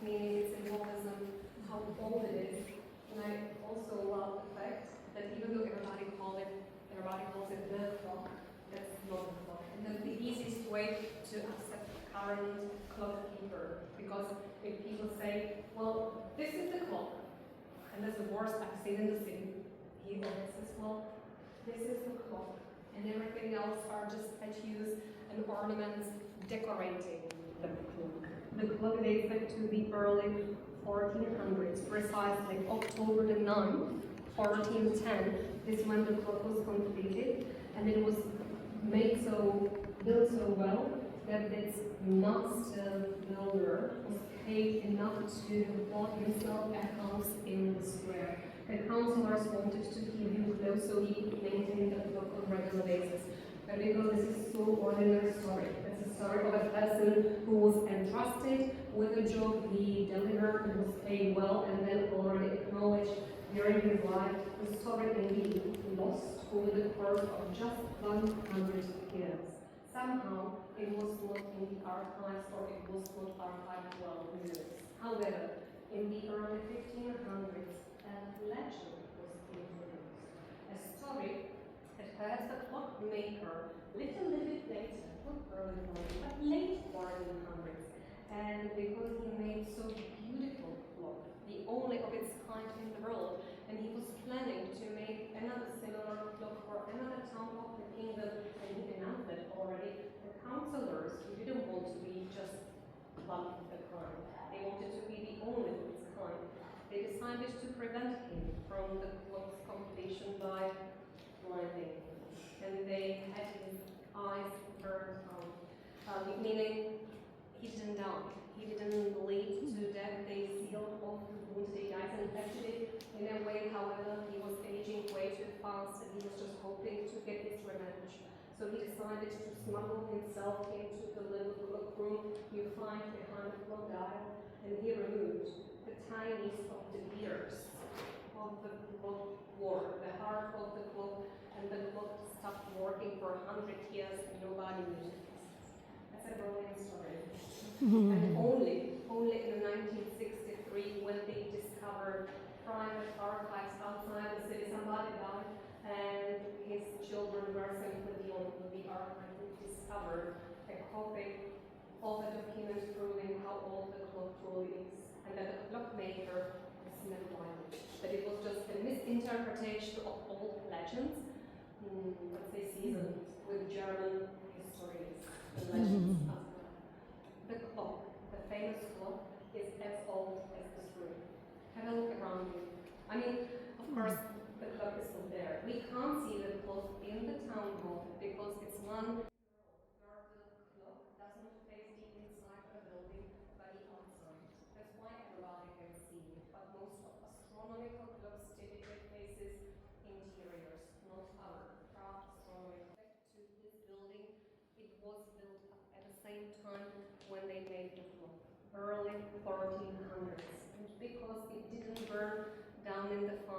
meaning its symbolism, how old it is. And I also love the fact that even though everybody calls it the clock, that's not the clock. And that's the easiest way to accept current clock keeper. Because if people say, well, this is the clock, and that's the worst I've seen in the city, he always says, well, this is the clock, and everything else are just statues and ornaments decorating the clock. The clock dates back to the early 1400s, precisely October the 9th, 1410. This is when the clock was completed, and it was built so well that its master builder was paid enough to bought himself a house in the square. The councillors wanted to keep him close so he could maintain the clock on a regular basis. But because this is so ordinary story, it's a story of a person who was entrusted with a job he delivered and was paid well and then already acknowledged during his life. The story indeed lost over the course of just 100 years. Somehow it was not in the archives or it was not archived well in this. However, in the early 1500s, a legend was introduced. A story that has the clockmaker little bit later, not early morning, but late 1400s. And because he made so beautiful clock, the only of its kind in the world, and he was planning to make another similar clock for another town of the kingdom, and he announced that already. The councillors, who didn't want to be just one of the kind, they wanted to be the only of its kind. They decided to prevent him from the clock's completion by blinding him, and they had his eyes burned out, meaning he didn't die. He didn't bleed to death. They sealed off the wounds. They died and infected it in a way. However, he was aging way too fast, and he was just hoping to get his revenge. So he decided to smuggle himself into the little clock room you find behind the clock dial, and he removed the tiniest of the gears of the clock work, the heart of the clock, and the clock stopped working for 100 years and nobody knew it. That's a brilliant story. And only in 1963, when they discovered private archives outside the city, somebody died, and his children were sent with the archive, and discovered a copy of a document proving how old the clock truly is, and that the clockmaker was never blind. That it was just a misinterpretation of old legends, let's say seasoned with German histories and legends as well. The clock, the famous clock, is as old as this room. Have a look around you. I mean, of course, the clock is still there. We can't see the clock in the town hall because it's one where the clock doesn't face the inside of the building but the outside. That's why everybody can see it. But most of astronomical clocks typically faces interiors, not our craft astronomical. To this building, it was built up at the same time when they made the clock, early 1400s. And because it didn't burn down in the fire,